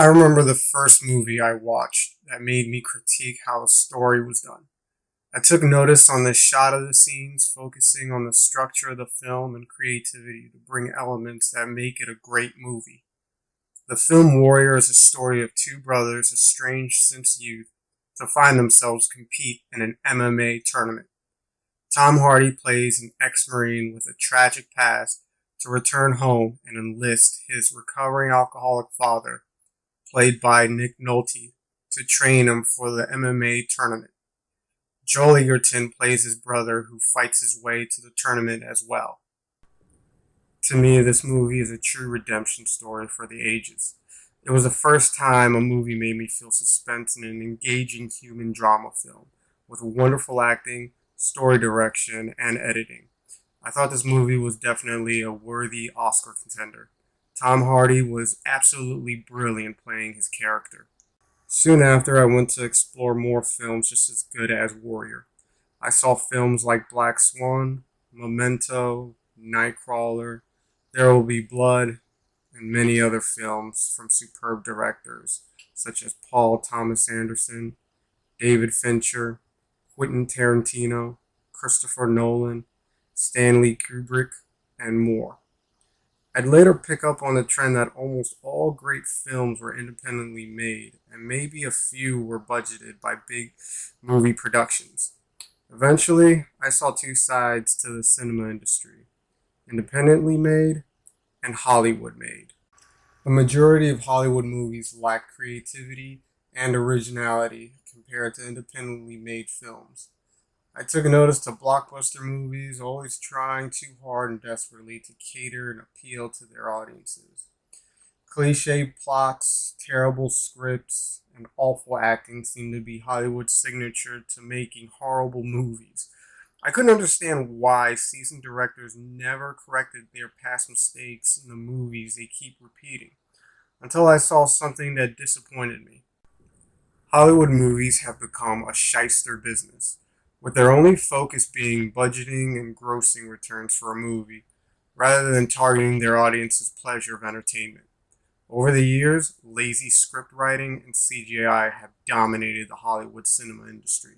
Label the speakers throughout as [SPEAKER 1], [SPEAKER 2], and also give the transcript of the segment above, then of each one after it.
[SPEAKER 1] I remember the first movie I watched that made me critique how a story was done. I took notice on the shot of the scenes, focusing on the structure of the film and creativity to bring elements that make it a great movie. The film Warrior is a story of two brothers estranged since youth to find themselves compete in an MMA tournament. Tom Hardy plays an ex-Marine with a tragic past to return home and enlist his recovering alcoholic father, played by Nick Nolte, to train him for the MMA tournament. Joel Egerton plays his brother who fights his way to the tournament as well. To me, this movie is a true redemption story for the ages. It was the first time a movie made me feel suspense in an engaging human drama film, with wonderful acting, story direction, and editing. I thought this movie was definitely a worthy Oscar contender. Tom Hardy was absolutely brilliant playing his character. Soon after, I went to explore more films just as good as Warrior. I saw films like Black Swan, Memento, Nightcrawler, There Will Be Blood, and many other films from superb directors such as Paul Thomas Anderson, David Fincher, Quentin Tarantino, Christopher Nolan, Stanley Kubrick, and more. I'd later pick up on the trend that almost all great films were independently made, and maybe a few were budgeted by big movie productions. Eventually, I saw two sides to the cinema industry: independently made and Hollywood made. The majority of Hollywood movies lack creativity and originality compared to independently made films. I took notice to blockbuster movies always trying too hard and desperately to cater and appeal to their audiences. Cliche plots, terrible scripts, and awful acting seem to be Hollywood's signature to making horrible movies. I couldn't understand why seasoned directors never corrected their past mistakes in the movies they keep repeating, until I saw something that disappointed me. Hollywood movies have become a shyster business, with their only focus being budgeting and grossing returns for a movie, rather than targeting their audience's pleasure of entertainment. Over the years, lazy script writing and CGI have dominated the Hollywood cinema industry.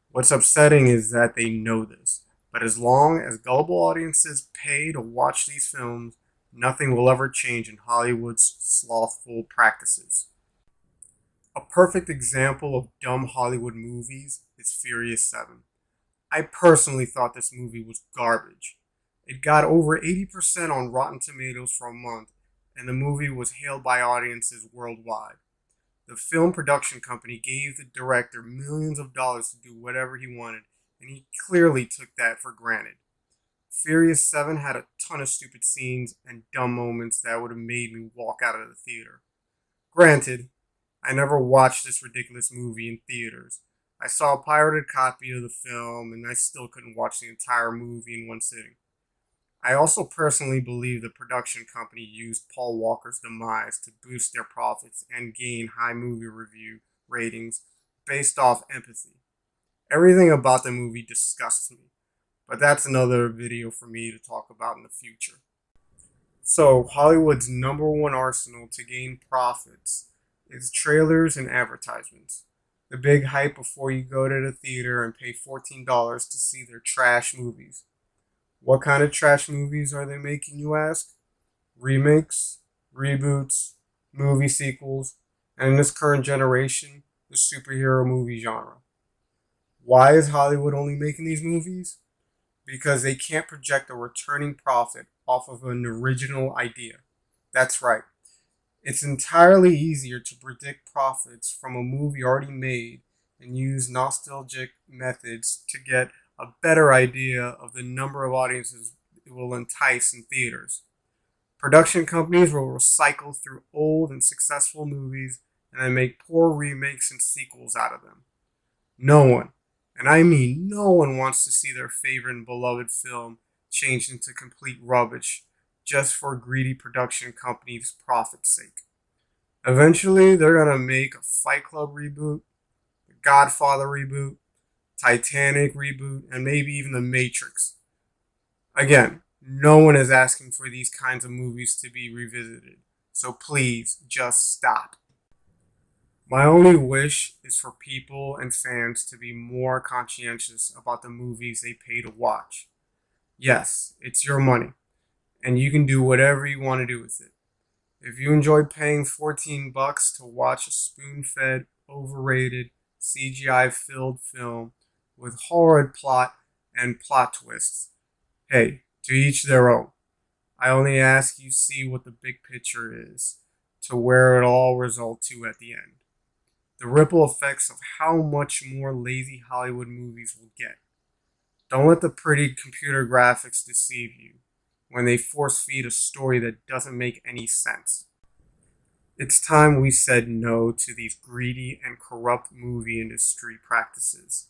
[SPEAKER 1] What's upsetting is that they know this, but as long as gullible audiences pay to watch these films, nothing will ever change in Hollywood's slothful practices. A perfect example of dumb Hollywood movies is Furious 7. I personally thought this movie was garbage. It got over 80% on Rotten Tomatoes for a month, and the movie was hailed by audiences worldwide. The film production company gave the director millions of dollars to do whatever he wanted, and he clearly took that for granted. Furious 7 had a ton of stupid scenes and dumb moments that would have made me walk out of the theater. Granted, I never watched this ridiculous movie in theaters. I saw a pirated copy of the film, and I still couldn't watch the entire movie in one sitting. I also personally believe the production company used Paul Walker's demise to boost their profits and gain high movie review ratings based off empathy. Everything about the movie disgusts me, but that's another video for me to talk about in the future. So, Hollywood's number one arsenal to gain profits is trailers and advertisements. The big hype before you go to the theater and pay $14 to see their trash movies. What kind of trash movies are they making, you ask? Remakes, reboots, movie sequels, and in this current generation, the superhero movie genre. Why is Hollywood only making these movies? Because they can't project a returning profit off of an original idea. That's right. It's entirely easier to predict profits from a movie already made and use nostalgic methods to get a better idea of the number of audiences it will entice in theaters. Production companies will recycle through old and successful movies and then make poor remakes and sequels out of them. No one, and I mean no one, wants to see their favorite and beloved film changed into complete rubbish just for greedy production companies' profit's sake. Eventually, they're gonna make a Fight Club reboot, the Godfather reboot, Titanic reboot, and maybe even The Matrix. Again, no one is asking for these kinds of movies to be revisited, so please just stop. My only wish is for people and fans to be more conscientious about the movies they pay to watch. Yes, it's your money, and you can do whatever you want to do with it. If you enjoy paying $14 to watch a spoon fed, overrated, CGI filled film with horrid plot and plot twists, hey, to each their own. I only ask you see what the big picture is, to where it all results to at the end. The ripple effects of how much more lazy Hollywood movies will get. Don't let the pretty computer graphics deceive you when they force feed a story that doesn't make any sense. It's time we said no to these greedy and corrupt movie industry practices.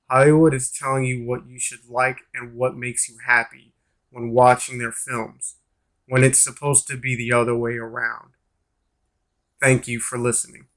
[SPEAKER 1] Hollywood is telling you what you should like and what makes you happy when watching their films, when it's supposed to be the other way around. Thank you for listening.